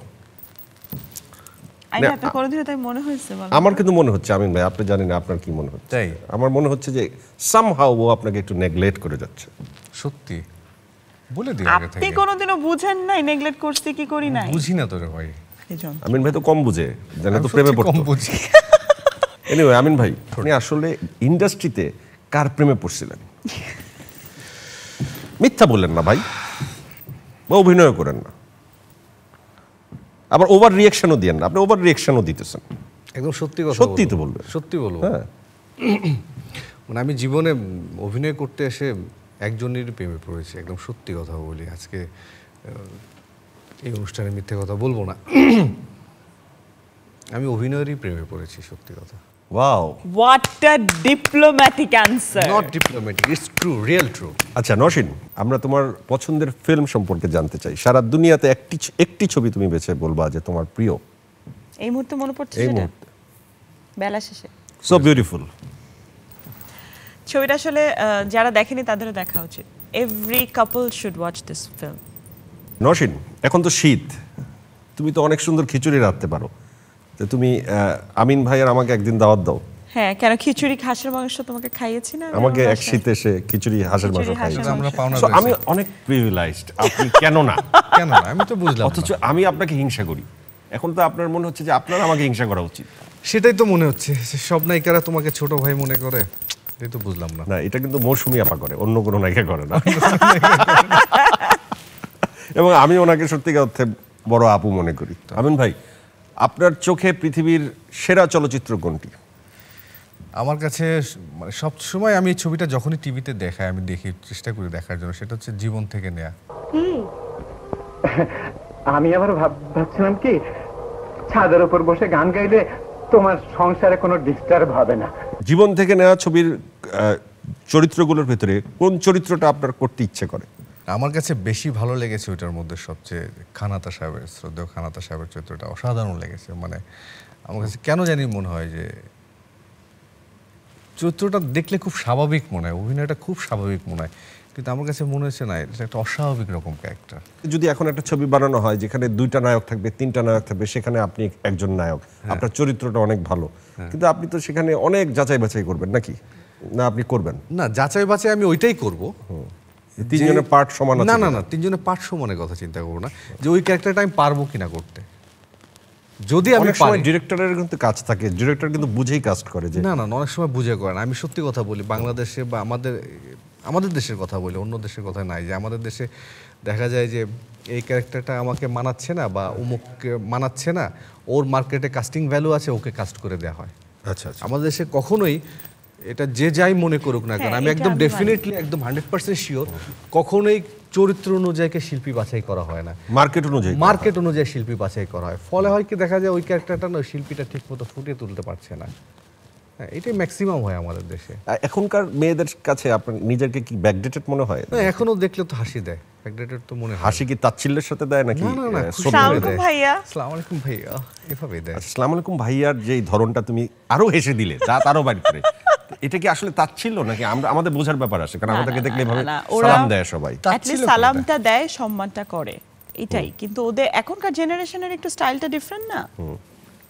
S3: আমি আপনার কোনোদিনও তাই মনে হয়েছে বলো?
S1: আমার কিন্তু মনে হচ্ছে আমিন ভাই, আপনি জানেন না আপনার কি মনে হচ্ছে?
S2: তাই?
S1: আমার মনে হচ্ছে যে সামহাউ ও আপনাকে একটু নেগলেক্ট করে যাচ্ছে।
S2: সত্যি বলে দিই আগে
S3: আপনি
S2: থেকে।
S3: কোনোদিনও বুঝেন নাই নেগলেক্ট করছি কি করি নাই?
S2: বুঝি না তোরে ভাই,
S3: এজন।
S1: আমিন ভাই তো কম বুঝে, জানে
S2: আমি
S1: তো প্রেমে
S2: সত্যি কম
S1: পড়তো।
S2: বুঝি।
S1: এনিওয়ে আমিন ভাই, আপনি আসলে ইন্ডাস্ট্রিতে কার প্রেমে পড়ছিলেন? মিথ্যা বললেন না ভাই, বা অভিনয় করেন না, আবার ওভার রিঅ্যাকশনও দিয়েন না। আপনি ওভার রিঅ্যাকশনও দিতেছেন।
S2: একদম সত্যি কথা
S1: সত্যিই তো
S2: বলবো।
S1: বলবেন।
S2: সত্যি বলবো।
S1: হ্যাঁ,
S2: মানে আমি জীবনে অভিনয় করতে এসে একজনেরই প্রেমে পড়েছি, একদম সত্যি কথা বলি। আজকে এই অনুষ্ঠানে মিথ্যে কথা বলবো না, আমি অভিনয়েরই প্রেমে পড়েছি, সত্যি কথা।
S1: Wow.
S3: What a diplomatic answer.
S2: Not diplomatic, it's true, real true.
S1: আচ্ছা নসীন, আমরা তোমার পছন্দের ফিল্ম সম্পর্কে জানতে চাই। সারা দুনিয়াতে একটি ছবি তুমি বেছে বলবা যে তোমার প্রিয়।
S3: এই মুহূর্তে মনে পড়ছে
S1: এই
S3: সেটা?
S1: মুহূর্তে
S3: বেলা শেষে
S1: সো বিউটিফুল।
S3: ছবিটা আসলে যারা দেখেনি তাদেরও দেখা উচিত। Every couple should watch this film.
S1: Nasin, এখন তো শীত, তুমি তো অনেক সুন্দর খিচুড়ি রাঁধতে পারো, তো তুমি আমিন ভাই আর আমাকে একদিন দাওয়াত দাও।
S3: হ্যাঁ, কেন খিচুড়ি হাঁসের মাংস তোমাকে খাইয়েছি না আমি
S1: আমাকে
S3: আমার
S1: এক
S3: বাসায়?
S1: শীতে এসে খিচুড়ি হাঁসের মাংস
S3: খিচুড়ি
S1: খাই।
S3: হাঁসের
S2: আমরা পাওনা
S1: So,
S2: রয়েছে।
S1: আমি অনেক প্রিভিলাইজড, আপনি কেন না?
S2: কেন না? আমি তো বুঝলাম
S1: অথচ
S2: না।
S1: আমি আপনাকে হিংসা করি। এখন তো আপনার মনে হচ্ছে যে আপনার আমাকে হিংসা করা উচিত।
S2: সেটাই তো মনে হচ্ছে যে সব নায়িকারা তোমাকে ছোট ভাই মনে করে, এই তো বুঝলাম না।
S1: না, এটা কিন্তু মৌসুমী আপা করে, অন্য কোনো নায়িকা করে না। এবং আমি ওনাকে সত্যিকার অর্থে বড় আপু মনে করি। আমিন ভাই, আপনার চোখে পৃথিবীর সেরা চলচ্চিত্র কোনটি?
S2: আমার কাছে মানে সব সময় আমি এই ছবিটা যখনই টিভিতে দেখাই, আমি দেখি, চেষ্টা করি দেখার জন্য, সেটা হচ্ছে জীবন থেকে নেয়া।
S5: আমি আবার ভাবছিলাম কি ছাদের উপর বসে গান গাইলে তোমার সংসারে কোনো ডিস্টার্ব হবে না।
S1: জীবন থেকে নেওয়া ছবির চরিত্রগুলোর ভেতরে কোন চরিত্রটা আপনার করতে ইচ্ছে করে?
S2: আমার কাছে বেশি ভালো লেগেছে ওইটার মধ্যে সবচেয়ে খানাতা সাহেবের, শ্রদ্ধেয় খানাতা সাহেবের চরিত্রটা অসাধারণ লেগেছে। মানে আমার কাছে কেন জানি মনে হয় যে চরিত্রটা দেখলে খুব স্বাভাবিক মনে হয়, অভিনয়টা খুব স্বাভাবিক মনে হয়, কিন্তু আমার কাছে মনে হচ্ছে না, এটা একটা অস্বাভাবিক রকম ক্যারেক্টার।
S1: যদি এখন একটা ছবি বানানো হয় যেখানে 2টা নায়ক থাকবে, 3টা নায়ক থাকবে, সেখানে আপনি একজন নায়ক, আপনার চরিত্রটা অনেক ভালো, কিন্তু আপনি তো সেখানে অনেক যাচাই বাছাই করবেন নাকি? না, আপনি করবেন
S2: না, যাচাই বাছাই আমি ওইটাই করব।
S1: তিনজনের পার্ট সমান আছে
S2: না
S1: কিনা?
S2: না না, তিনজনের পার্ট সমানের কথা চিন্তা করবো না, যে ওই ক্যারেক্টারটা আমি পারবো কিনা করতে। যদি আমি
S1: অনেক সময়
S2: পারি,
S1: ডিরেক্টরের কিন্তু কাজ থাকে, ডিরেক্টর কিন্তু বুঝেই কাস্ট করে যে
S2: না না, অনেক সময় বুঝে করে না। আমি সত্যি কথা বলি, বাংলাদেশে বা আমাদের দেশের কথা বলি, অন্য দেশের কথা নাই, যে আমাদের দেশে দেখা যায় যে এই ক্যারেক্টারটা আমাকে মানাচ্ছে না বা অমুককে মানাচ্ছে না, ওর মার্কেটে কাস্টিং ভ্যালু আছে, ওকে কাস্ট করে দেওয়া হয়।
S1: আচ্ছা আচ্ছা।
S2: আমাদের দেশে কখনোই এটা যে যাই মনে করুক না কেন,
S3: হ্যাঁ,
S2: আমি
S3: এটা
S2: একদম
S3: আমি
S2: ডেফিনেটলি একদম 100% শিওর, কখনোই চরিত্র অনুযায়ী শিল্পী বাছাই করা হয় না,
S1: মার্কেট অনুযায়ী
S2: মার্কেট অনুযায়ী শিল্পী বাছাই করা হয়। ফলে হয় কি, দেখা যায় ওই ক্যারেক্টারটা না, শিল্পীটা ঠিক মতো ফুটিয়ে তুলতে পারছে না। হ্যাঁ, এটাই ম্যাক্সিমাম হয় আমাদের দেশে।
S1: এখনকার মেয়েদের কাছে আপনার নিজেকে কি ব্যাকডেটেড মনে হয়?
S2: না, এখনো দেখলে তো হাসি দেয়, ব্যাকডেটেড তো মনে হয়।
S1: হাসি কি তাচ্ছিল্যের সাথে দেয় নাকি
S2: না, না, না, খুশি
S1: শ্রদ্ধা
S2: করে
S1: করে দেয়?
S2: দেয়।
S3: ভাইয়া।
S2: আসসালামু আলাইকুম ভাইয়া, এভাবেই দেয়।
S1: আসসালামু আলাইকুম ভাইয়ার যেই ধরনটা তুমি আরো হেসে দিলে, দাঁত আরো বাইর করে, এটা কি আসলে তাচ্ছিল্য নাকি আমাদের বোঝার ব্যাপার আছে? কারণ আমাদেরকে দেখলে এভাবে সালাম দেয় সবাই।
S3: অ্যাটলিস্ট সালামটা দেয়, সম্মানটা করে, এটাই। কিন্তু ওদের এখনকার জেনারেশনের একটু স্টাইলটা ডিফারেন্ট না?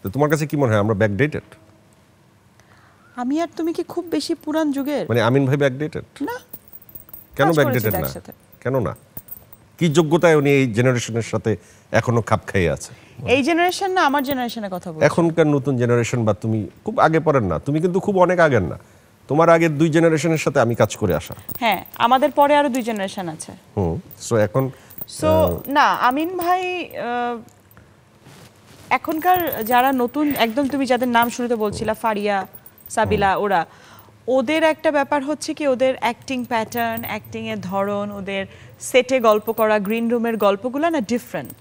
S1: তো তোমার কাছে কি মনে হয় আমরা ব্যাকডেটেড?
S3: আমি আর তুমি কি খুব বেশি পুরান যুগের?
S1: মানে আমিন ভাই ব্যাকডেটেড?
S3: না।
S1: কেন
S3: কাজ করেছি
S1: ব্যাকডেটেড
S3: তো
S1: না?
S3: একসাথে।
S1: কেন না? কি যোগ্যতায় উনি এই জেনারেশনের সাথে এখনো খাপ খাইয়ে আছে?
S3: এই জেনারেশন না, আমার জেনারেশনের কথা বলছি।
S1: এখনকার নতুন জেনারেশন, বা তুমি খুব আগে পড়েন না, তুমি কিন্তু খুব অনেক আগের না, তোমার আগের 2 জেনারেশনের সাথে আমি কাজ করে আসা।
S3: হ্যাঁ, আমাদের পরে আরো 2 জেনারেশন আছে।
S1: সো এখন
S3: সো না, আমিন ভাই এখনকার যারা নতুন একদম, তুমি যাদের নাম শুরুতে বলছিলা, ফারিয়া, সাবিলা, ওদের একটা ব্যাপার হচ্ছে কি, ওদের অ্যাক্টিং প্যাটার্ন, অ্যাক্টিং এর ধরন, ওদের সেটে গল্প করা, গ্রিন রুমের গল্পগুলো না ডিফারেন্ট।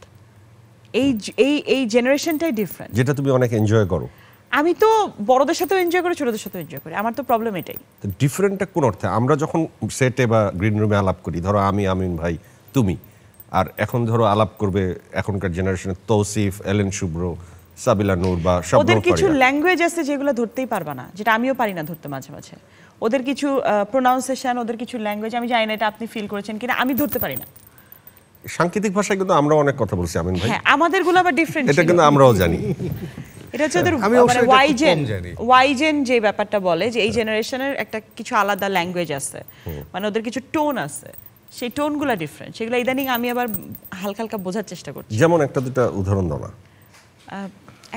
S3: এই জেনারেশনটাই ডিফারেন্ট।
S1: যেটা তুমি অনেক এনজয় করো।
S3: আমি তো বড়দের সাথেও এনজয় করি, ছোটদের সাথেও এনজয় করি, আমার তো প্রবলেম এটাই।
S1: ডিফারেন্টটা কোন অর্থে? আমরা যখন সেটে বা গ্রিন রুমে আলাপ করি, ধরো আমি, আমিন ভাই, তুমি, আর এখন ধরো আলাপ করবে এখনকার জেনারেশনের তৌসিফ, এলেন শুভ্র, সাবিলা নূর বা শবনম
S3: ওদের কিছু
S1: ফারিয়া।
S3: ল্যাঙ্গুয়েজ আছে যেগুলো ধরতেই পারবা না, যেটা আমিও পারি না ধরতে মাঝে মাঝে। ওদের কিছু প্রোনাউন্সিয়েশন, ওদের কিছু ল্যাঙ্গুয়েজ, আমি জানি না এটা আপনি ফিল করেছেন কিনা, আমি ধরতে পারি না।
S1: সাংকেতিক ভাষায় কিন্তু আমরা অনেক কথা বলছি আমিন ভাই,
S3: হ্যাঁ, আমাদের গুলো আবার ডিফারেন্ট।
S1: এটা কিন্তু আমরাও জানি।
S3: এটা হচ্ছে ওদের
S2: আমি অবশ্য
S3: মানে
S2: এটা খুব
S3: ওয়াইজেন,
S2: কম জানি।
S3: ওয়াইজেন যে ব্যাপারটা বলে যে এই জেনারেশনের একটা কিছু আলাদা ল্যাঙ্গুয়েজ আছে, মানে ওদের কিছু টোন আছে, সেই টোনগুলো ডিফারেন্ট। সেগুলো ইদানিং আমি আবার হালকা হালকা বোঝার চেষ্টা করছি।
S1: যেমন একটা দুটা উদাহরণ দাও না।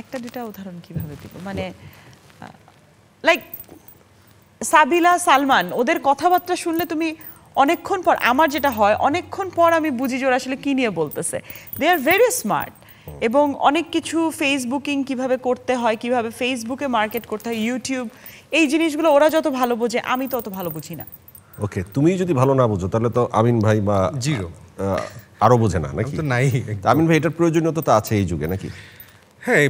S3: একটা দুটা উদাহরণ কিভাবে দিব, মানে লাইক সাবিলা, সালমান, ওদের কথাবার্তা শুনলে তুমি অনেকক্ষণ পর, আমার যেটা হয় অনেকক্ষণ পর আমি বুঝি যে ওরা আসলে কি নিয়ে বলতেছে। দে আর ভেরি স্মার্ট, এবং অনেক কিছু ফেসবুকিং কিভাবে করতে হয়, কিভাবে ফেসবুকে মার্কেট করতে হয়, ইউটিউব, এই জিনিসগুলো ওরা যত ভালো বোঝে, আমি তো অত ভালো বুঝি না।
S1: ওকে, তুমি যদি ভালো না বুঝো তাহলে তো আমিন ভাই বা
S2: জিরো
S1: আরো বোঝে না নাকি?
S2: তো নাই।
S1: তা আমিন ভাই, এটার প্রয়োজনীয়তা তো আছে এই যুগে নাকি?
S2: হ্যাঁ, এই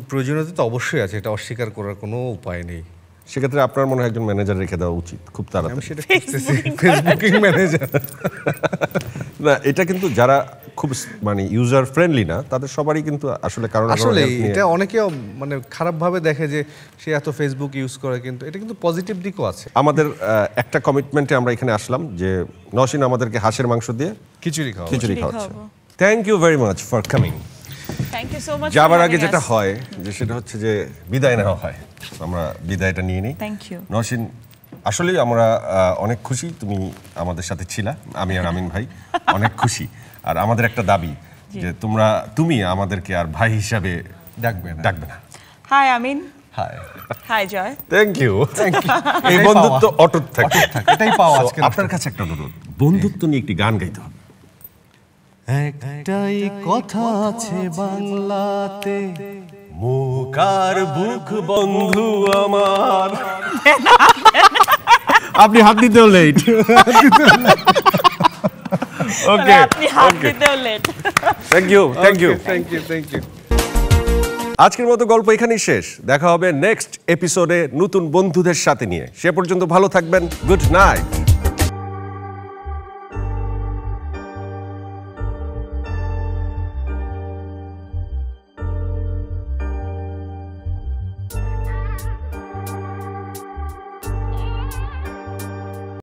S2: প্রয়োজনীয়তা তো অবশ্যই আছে, এটা অস্বীকার করার কোনো উপায় নেই।
S1: সেক্ষেত্রে আপনার মনে হয় একজন ম্যানেজার রেখে দেওয়া উচিত খুব
S2: আমি
S1: তাড়াতাড়ি।
S2: সেটা করতেছি, ফেসবুকিং ম্যানেজার।
S1: না, এটা কিন্তু যারা খুব মানে ইউজার ফ্রেন্ডলি না, তাদের সবারই কিন্তু আসলে কারণ
S2: আসলে এটা অনেকে মানে খারাপ ভাবে দেখে যে সে এত ফেসবুক ইউজ করে, কিন্তু এটা কিন্তু পজিটিভ দিকও আছে।
S1: আমাদের একটা কমিটমেন্টে আমরা এখানে আসলাম যে নওশিন আমাদেরকে হাঁসের মাংস দিয়ে
S2: খিচুড়ি খাওয়া।
S1: খিচুড়ি
S3: খিচুড়ি
S1: খাওয়াচ্ছে।
S3: খাওয়াবো।
S1: Thank you very much for coming.
S3: Thank you so much.
S1: যাবার আগে যেটা হয় যে সেটা হচ্ছে যে বিদায় নেওয়া হয়, আমরা বিদায়টা নিয়ে নিই।
S3: Thank you.
S1: নওশিন, আসলেই আমরা অনেক খুশি তুমি আমাদের সাথে ছিলা, আমি আর আমিন ভাই অনেক খুশি। আর আমাদের একটা দাবি যে তুমি আমাদেরকে আর ভাই হিসাবে
S2: ডাকবে না।
S1: ডাকবে না।
S3: Hi Amin,
S2: hi
S3: hi Joy.
S1: Thank you এই
S2: এটাই
S1: বন্ধুত্ব
S2: পাওয়া।
S1: অটুট থাকে
S2: এটাই পাওয়া
S1: So,
S2: আজকে
S1: আপনার কাছে একটা অনুরোধ, বন্ধুত্ব নিয়ে একটি গান গাইতে হবে।
S2: একটাই কথা আছে বাংলাতে, মুখ আর বুক
S1: বন্ধু আমার আপনি হাত দিতেও লেট ওকে
S3: আপনি হাত দিতেও late.
S1: Thank you thank you
S2: thank you
S1: আজকের মতো গল্প এখানেই শেষ। দেখা হবে নেক্সট এপিসোডে নতুন বন্ধুদের সাথে নিয়ে। সে পর্যন্ত ভালো থাকবেন। Good night.